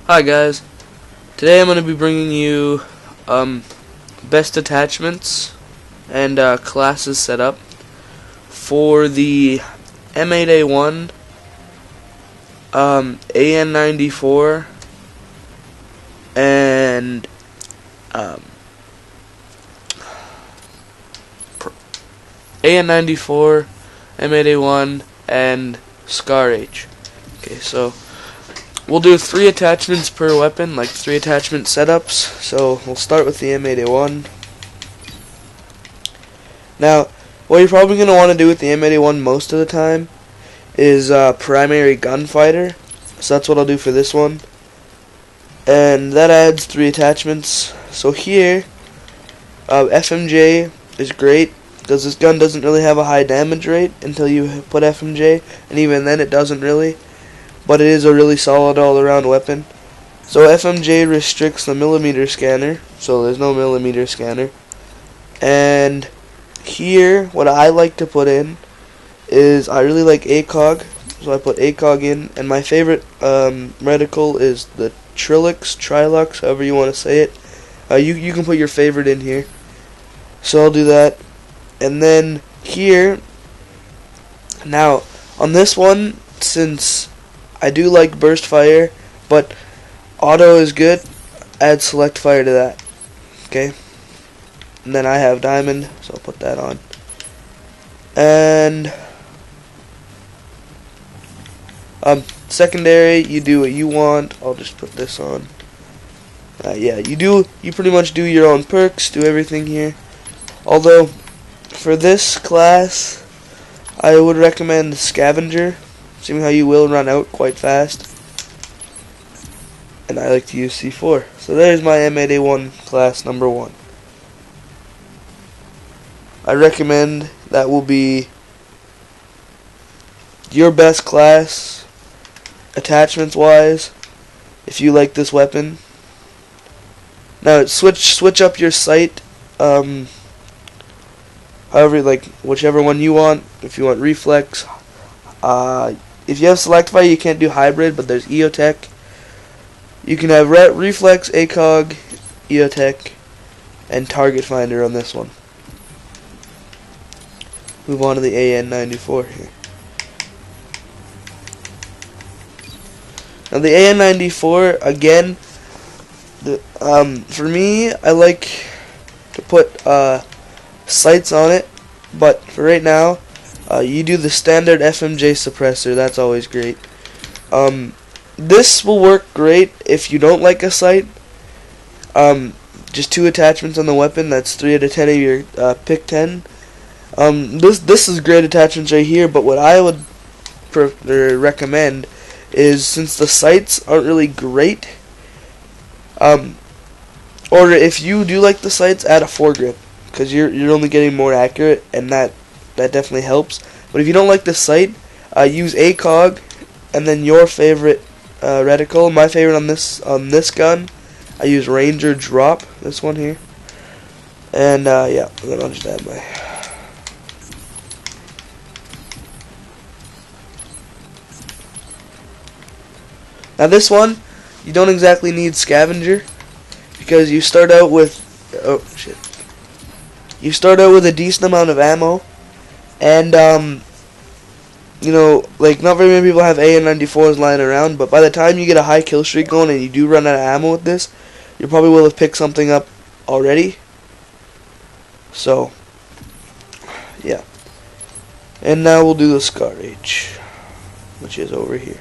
Hi guys, today I'm going to be bringing you best attachments and classes set up for the M8A1, AN94, and AN94, M8A1, and Scar H. Okay, so we'll do 3 attachments per weapon, like 3 attachment setups. So we'll start with the M8A1. Now, what you're probably going to want to do with the M8A1 most of the time is primary gunfighter. So that's what I'll do for this one. And that adds 3 attachments. So here, FMJ is great, because this gun doesn't really have a high damage rate until you put FMJ, and even then it doesn't really. But it is a really solid all-around weapon. So FMJ restricts the millimeter scanner, so there's no millimeter scanner. And here, what I like to put in is, I really like ACOG, so I put ACOG in. And my favorite reticle is the Trilux, however you want to say it. You can put your favorite in here. So I'll do that. And then here, now on this one, since I do like burst fire, but auto is good, add select fire to that. Okay. And then I have diamond, so I'll put that on. And secondary, you do what you want. I'll just put this on. Yeah, you pretty much do your own perks, do everything here. Although for this class, I would recommend scavenger, seeing how you will run out quite fast. And I like to use C4. So there's my M8A1 class number 1. I recommend that will be your best class attachments wise if you like this weapon. Now switch up your sight, however, like whichever one you want. If you want reflex, if you have select fire, you can't do hybrid, but there's EOTech. You can have reflex, ACOG, EOTech, and target finder on this one. Move on to the AN94 here. Now the AN94, again, for me, I like to put sights on it, but for right now, you do the standard FMJ suppressor. That's always great. This will work great if you don't like a sight. Just 2 attachments on the weapon. That's 3 out of 10 of your pick 10. This is great attachments right here. But what I would recommend is, since the sights aren't really great, or if you do like the sights, add a foregrip, because you're only getting more accurate, and that definitely helps. But if you don't like the sight, use ACOG, and then your favorite reticle. My favorite on this gun, I use Ranger Drop, this one here. And yeah, then I'll just add my. Now this one, you don't exactly need scavenger, because you start out with you start out with a decent amount of ammo, and you know, like, not very many people have AN94s lying around, but by the time you get a high kill streak going and you do run out of ammo with this, you probably will have picked something up already. So yeah. And now we'll do the Scar H, which is over here.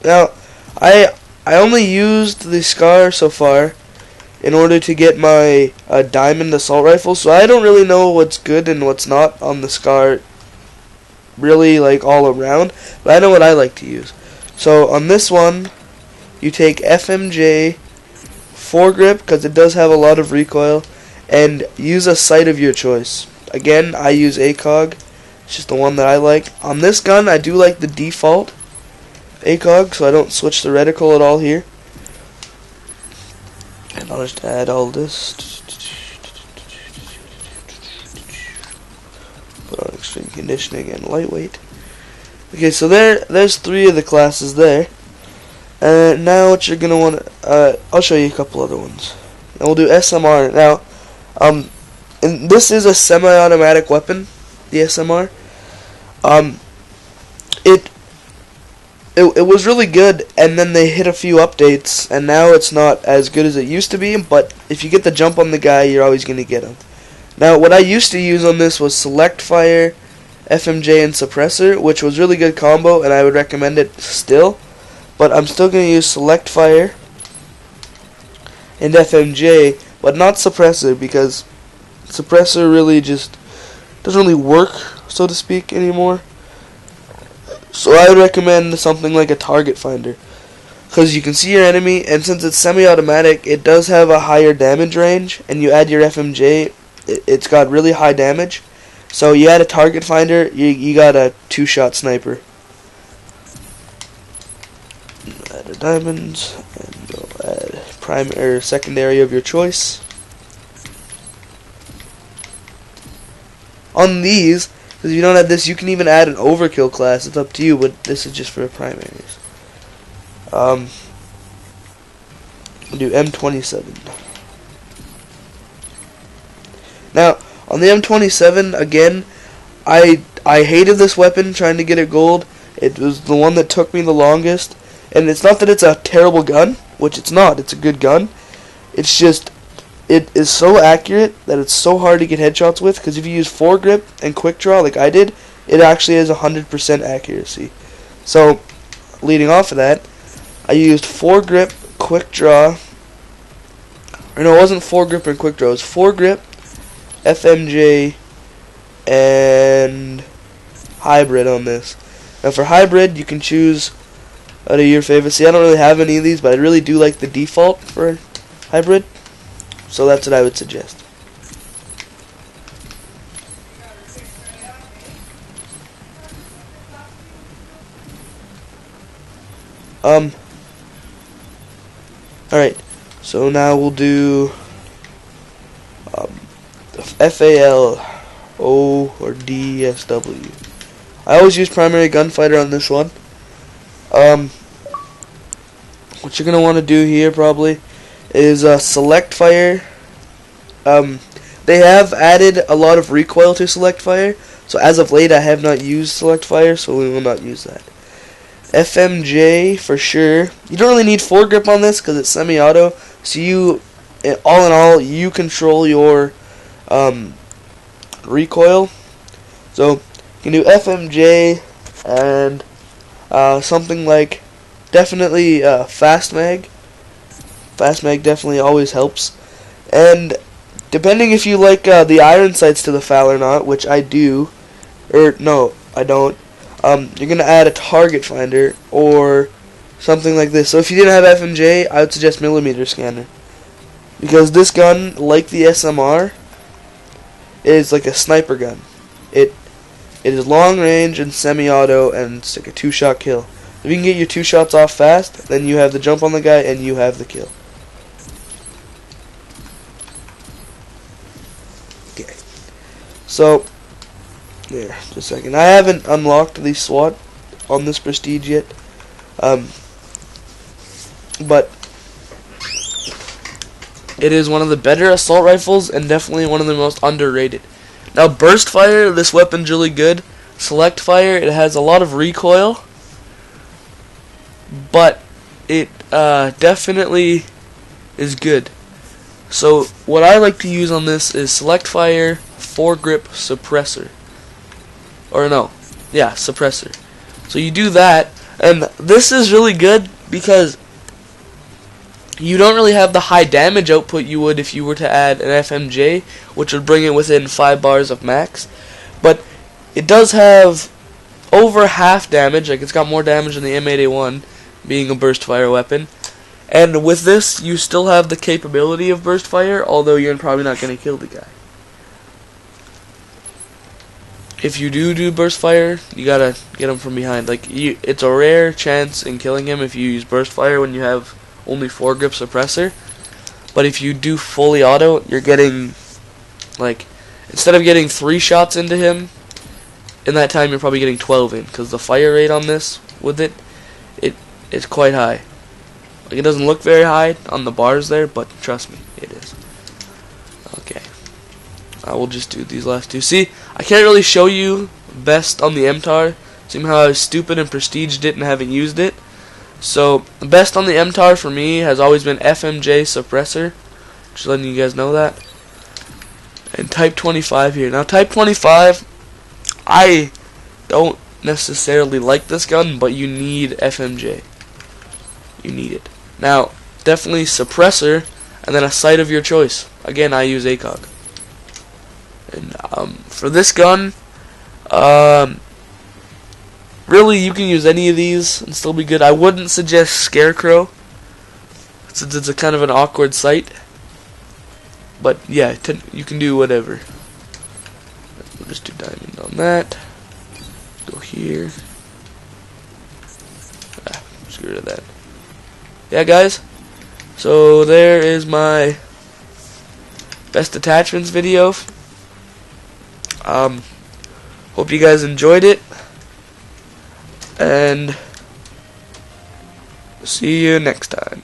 Now, I only used the Scar so far in order to get my diamond assault rifle, so I don't really know what's good and what's not on the Scar, really, like, all around, but I know what I like to use. So on this one, you take FMJ foregrip, because it does have a lot of recoil, and use a sight of your choice. Again, I use ACOG. It's just the one that I like. On this gun, I do like the default ACOG, so I don't switch the reticle at all here. And I'll just add all this. Put on extreme conditioning and lightweight. Okay, so there's 3 of the classes there. Now what you're gonna want to, I'll show you a couple other ones. And we'll do SMR now. And this is a semi-automatic weapon, the SMR. It was really good, and then they hit a few updates, and now it's not as good as it used to be. But if you get the jump on the guy, you're always gonna get him. Now, what I used to use on this was Select Fire, FMJ, and Suppressor, which was really good combo, and I would recommend it still. But I'm still gonna use Select Fire and FMJ, but not Suppressor, because Suppressor really just doesn't really work, so to speak, anymore. So I would recommend something like a target finder, because you can see your enemy, and since it's semi-automatic, it does have a higher damage range, and you add your FMJ, it's got really high damage. So you add a target finder, you got a 2-shot sniper. Add a diamonds, and we'll add primary or secondary of your choice. On these, because if you don't have this, you can even add an overkill class. It's up to you, but this is just for primaries. We'll do M27. Now, on the M27, again, I hated this weapon trying to get it gold. It was the one that took me the longest. And it's not that it's a terrible gun, which it's not. It's a good gun. It's just, it is so accurate that it's so hard to get headshots with, because if you use foregrip and quick draw like I did, it actually has 100% accuracy. So, leading off of that, I used foregrip, quick draw, or no, it wasn't foregrip and quick draw, it was foregrip, FMJ, and hybrid on this. Now for hybrid, you can choose out of your favorite. See, I don't really have any of these, but I really do like the default for hybrid. So that's what I would suggest. Alright, so now we'll do FAL, O, or DSW. I always use primary gunfighter on this one. What you're going to want to do here probably is select fire. They have added a lot of recoil to select fire, so as of late I have not used select fire, so we will not use that. FMJ for sure. You don't really need foregrip on this because it's semi-auto, so you, all in all, you control your recoil. So you can do FMJ and something like definitely fast mag. Fast mag definitely always helps. And depending if you like the iron sights to the FAL or not, which I do, or no, I don't, you're going to add a target finder or something like this. So if you didn't have FMJ, I would suggest millimeter scanner, because this gun, like the SMR, is like a sniper gun. It is long range and semi-auto, and it's like a 2-shot kill. If you can get your 2 shots off fast, then you have the jump on the guy and you have the kill. Okay. So, there, just a second. I haven't unlocked the SWAT on this prestige yet. But it is one of the better assault rifles and definitely one of the most underrated. Now, burst fire, this weapon's really good. Select fire, it has a lot of recoil, but it definitely is good. So what I like to use on this is select fire, foregrip, suppressor. Or no, yeah, suppressor. So you do that, and this is really good because you don't really have the high damage output you would if you were to add an FMJ, which would bring it within 5 bars of max. But it does have over half damage, like it's got more damage than the M8A1, being a burst fire weapon. And with this, you still have the capability of burst fire, although you're probably not going to kill the guy. If you do burst fire, you gotta get him from behind. Like, it's a rare chance in killing him if you use burst fire when you have only foregrip suppressor. But if you do fully auto, you're getting, like, instead of getting 3 shots into him, in that time you're probably getting 12 in, because the fire rate on this, with it's quite high. Like, it doesn't look very high on the bars there, but trust me, it is. Okay. I will just do these last two. See, I can't really show you best on the MTAR. See how I was stupid and prestiged it and haven't used it. So, the best on the MTAR for me has always been FMJ suppressor. Just letting you guys know that. And Type 25 here. Now, Type 25, I don't necessarily like this gun, but you need FMJ. You need it. Now, definitely suppressor, and then a sight of your choice. Again, I use ACOG. And for this gun, really, you can use any of these and still be good. I wouldn't suggest Scarecrow, since it's a kind of an awkward sight. But yeah, you can do whatever. We'll just do diamond on that. Go here. Just get rid of that. Yeah, guys. So there is my best attachments video. Hope you guys enjoyed it. And see you next time.